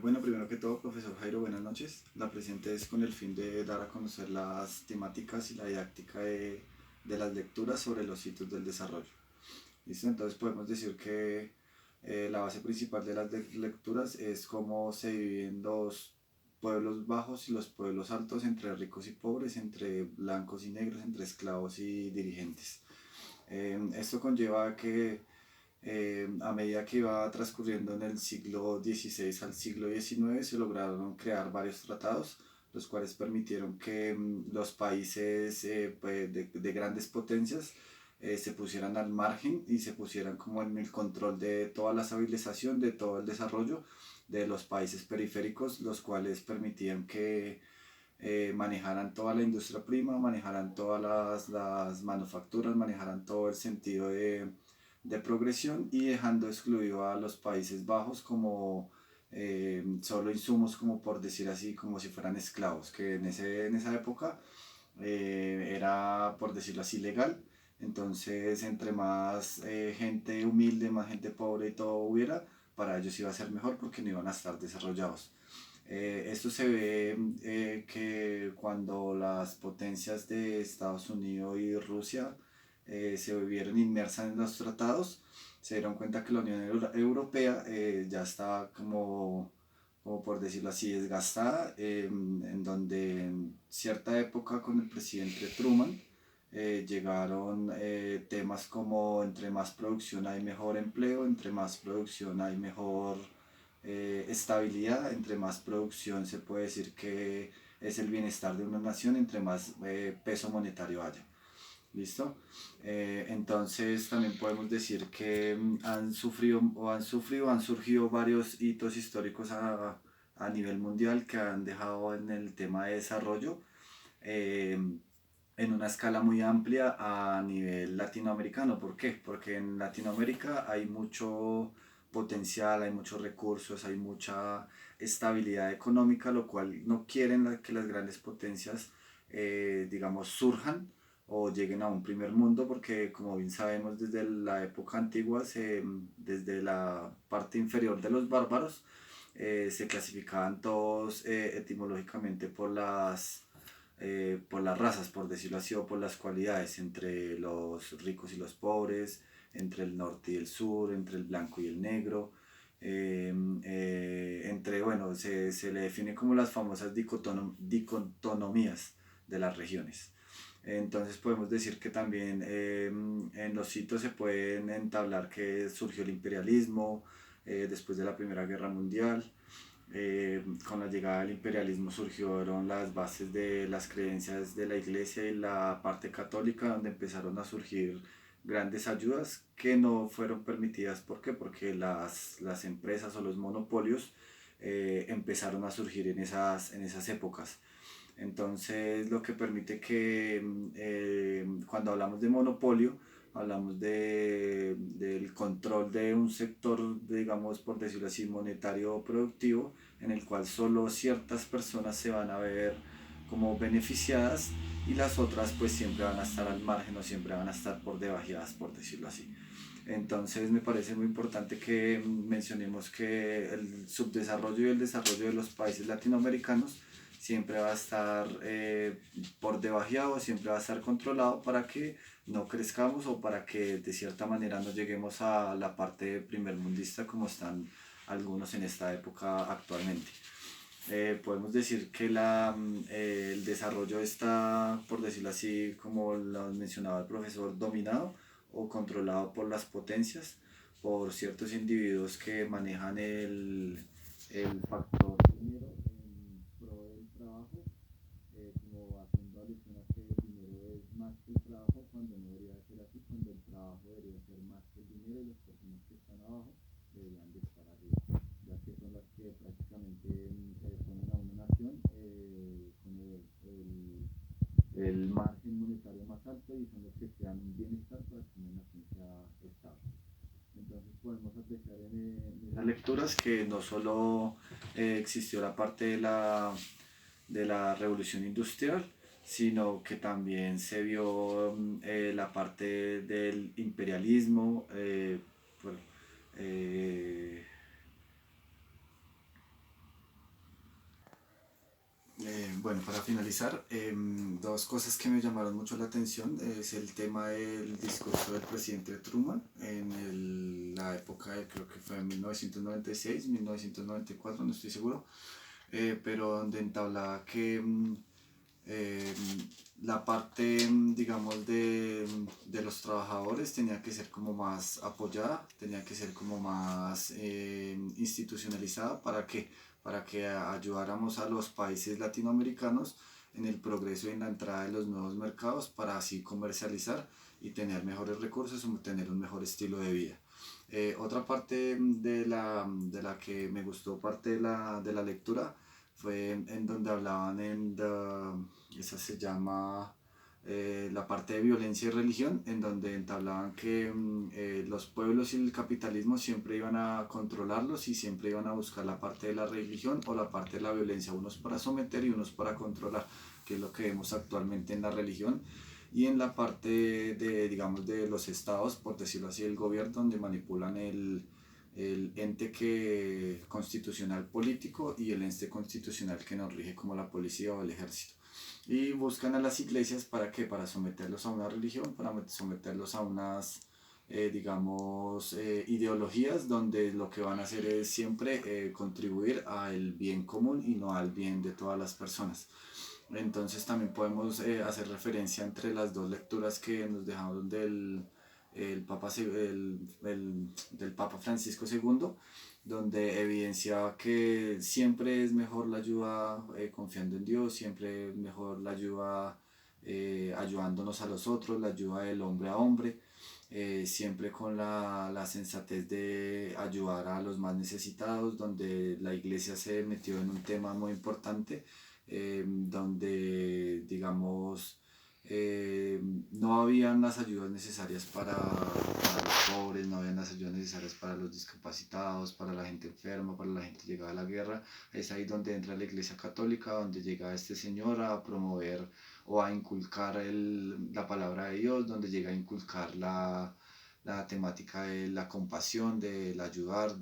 Bueno, primero que todo, profesor Jairo, buenas noches. La presente es con el fin de dar a conocer las temáticas y la didáctica de las lecturas sobre los hitos del desarrollo. ¿Listo? Entonces podemos decir que la base principal de las lecturas es cómo se viven los pueblos bajos y los pueblos altos, entre ricos y pobres, entre blancos y negros, entre esclavos y dirigentes. Esto conlleva que a medida que iba transcurriendo en el siglo XVI al siglo XIX, se lograron crear varios tratados, los cuales permitieron que los países pues, de grandes potencias se pusieran al margen y se pusieran como en el control de toda la civilización, de todo el desarrollo de los países periféricos, los cuales permitían que manejaran toda la industria prima, manejaran todas las manufacturas, manejaran todo el sentido de progresión y dejando excluido a los Países Bajos como solo insumos, como por decir así, como si fueran esclavos, que en esa época era, por decirlo así, legal. Entonces, entre más gente humilde, más gente pobre y todo hubiera, para ellos iba a ser mejor porque no iban a estar desarrollados. Esto se ve que cuando las potencias de Estados Unidos y Rusia se vieron inmersas en los tratados, se dieron cuenta que la Unión Europea ya estaba como por decirlo así, desgastada, en donde en cierta época con el presidente Truman llegaron temas como entre más producción hay mejor empleo, entre más producción hay mejor estabilidad, entre más producción se puede decir que es el bienestar de una nación, entre más peso monetario haya. ¿Listo? Entonces también podemos decir que han surgido varios hitos históricos a nivel mundial que han dejado en el tema de desarrollo eh, en una escala muy amplia a nivel latinoamericano. ¿Por qué? Porque en Latinoamérica hay mucho potencial, hay muchos recursos, hay mucha estabilidad económica, lo cual no quieren que las grandes potencias, digamos, surjan o lleguen a un primer mundo, porque como bien sabemos desde la época antigua, desde la parte inferior de los bárbaros, se clasificaban todos etimológicamente por las razas, por decirlo así, o por las cualidades, entre los ricos y los pobres, entre el norte y el sur, entre el blanco y el negro, entre, bueno, se le define como las famosas dicotomías de las regiones. Entonces podemos decir que también en los sitios se pueden entablar que surgió el imperialismo después de la Primera Guerra Mundial. Con la llegada del imperialismo surgieron las bases de las creencias de la iglesia y la parte católica, donde empezaron a surgir grandes ayudas que no fueron permitidas. ¿Por qué? Porque las empresas o los monopolios empezaron a surgir en esas épocas. Entonces, lo que permite que cuando hablamos de monopolio, hablamos del control de un sector, digamos, por decirlo así, monetario o productivo, en el cual solo ciertas personas se van a ver como beneficiadas y las otras pues siempre van a estar al margen o siempre van a estar por debajeadas, por decirlo así. Entonces me parece muy importante que mencionemos que el subdesarrollo y el desarrollo de los países latinoamericanos siempre va a estar por debajeado, siempre va a estar controlado para que no crezcamos o para que de cierta manera no lleguemos a la parte primermundista como están algunos en esta época actualmente. Podemos decir que el desarrollo está, por decirlo así, como lo mencionaba el profesor, dominado o controlado por las potencias, por ciertos individuos que manejan el factor dinero en pro del trabajo, como haciendo alusión a que el dinero es más que el trabajo, cuando no debería ser así, cuando el trabajo debería ser más que el dinero y las personas que están abajo deberían de estar arriba, ya que son las que prácticamente ponen a una nación con el margen monetario más alto y son los que crean un bienestar para que una nación sea estable. Entonces podemos apreciar en esas lecturas que no solo existió la parte de la revolución industrial, sino que también se vio la parte del imperialismo, bueno, eh, Bueno, para finalizar, dos cosas que me llamaron mucho la atención es el tema del discurso del presidente Truman en la época, creo que fue en 1996, 1994, no estoy seguro, pero donde entablaba que eh, la parte, digamos, de los trabajadores tenía que ser como más apoyada, tenía que ser como más institucionalizada para que ayudáramos a los países latinoamericanos en el progreso y en la entrada de los nuevos mercados para así comercializar y tener mejores recursos o tener un mejor estilo de vida. Otra parte de la que me gustó, parte de la lectura, fue en donde hablaban esa se llama la parte de violencia y religión, en donde entablaban que los pueblos y el capitalismo siempre iban a controlarlos y siempre iban a buscar la parte de la religión o la parte de la violencia, unos para someter y unos para controlar, que es lo que vemos actualmente en la religión y en la parte de, digamos, de los estados, por decirlo así, el gobierno, donde manipulan el ente constitucional político y el ente constitucional que nos rige como la policía o el ejército. Y buscan a las iglesias para qué, para someterlos a una religión, para someterlos a unas, digamos, ideologías donde lo que van a hacer es siempre contribuir al bien común y no al bien de todas las personas. Entonces también podemos hacer referencia entre las dos lecturas que nos dejaron del Papa Francisco segundo, donde evidenciaba que siempre es mejor la ayuda confiando en Dios, siempre es mejor la ayuda ayudándonos a los otros, la ayuda del hombre a hombre, siempre con la sensatez de ayudar a los más necesitados, donde la iglesia se metió en un tema muy importante, donde, digamos, no habían las ayudas necesarias para los pobres, no habían las ayudas necesarias para los discapacitados, para la gente enferma, para la gente llegada a la guerra. Es ahí donde entra la Iglesia Católica, donde llega este señor a promover o a inculcar la palabra de Dios, donde llega a inculcar la temática de la compasión, del ayudar,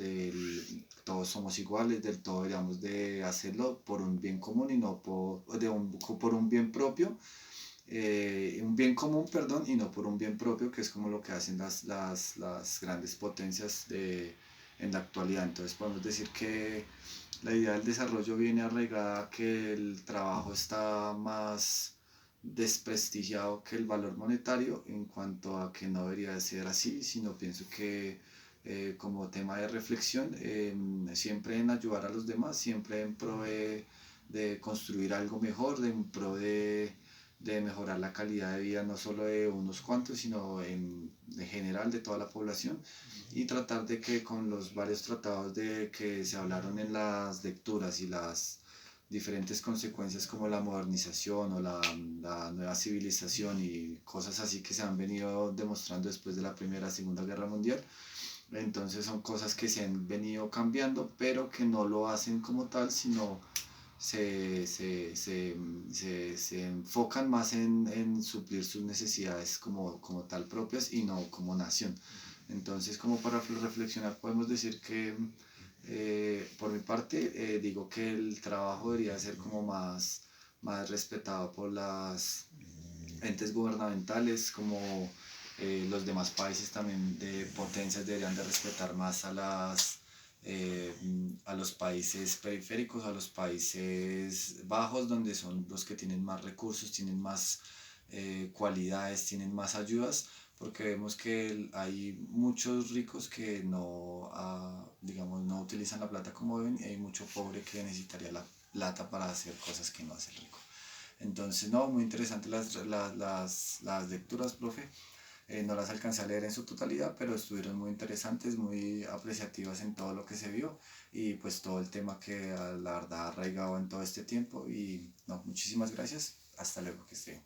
todos somos iguales, del todo deberíamos de hacerlo por un bien común y no por un bien propio, un bien común, perdón, y no por un bien propio, que es como lo que hacen las grandes potencias en la actualidad. Entonces podemos decir que la idea del desarrollo viene arraigada a que el trabajo está más desprestigiado que el valor monetario, en cuanto a que no debería de ser así, sino pienso que como tema de reflexión, siempre en ayudar a los demás, siempre en pro de construir algo mejor, en pro de mejorar la calidad de vida no solo de unos cuantos, sino en general de toda la población, y tratar de que con los varios tratados de que se hablaron en las lecturas y las diferentes consecuencias como la modernización o la nueva civilización y cosas así que se han venido demostrando después de la Primera y Segunda Guerra Mundial. Entonces son cosas que se han venido cambiando, pero que no lo hacen como tal, sino se enfocan más en suplir sus necesidades como tal propias y no como nación. Entonces, como para reflexionar, podemos decir que por mi parte digo que el trabajo debería ser como más respetado por las entes gubernamentales, como los demás países también de potencias deberían de respetar más eh, a los países periféricos, a los países bajos, donde son los que tienen más recursos, tienen más cualidades, tienen más ayudas, porque vemos que hay muchos ricos que no, digamos, no utilizan la plata como deben, y hay mucho pobre que necesitaría la plata para hacer cosas que no hace el rico. Entonces, no, muy interesantes las lecturas, profe. No las alcancé a leer en su totalidad, pero estuvieron muy interesantes, muy apreciativas en todo lo que se vio y pues todo el tema que la verdad ha arraigado en todo este tiempo. Y no, muchísimas gracias. Hasta luego, que esté.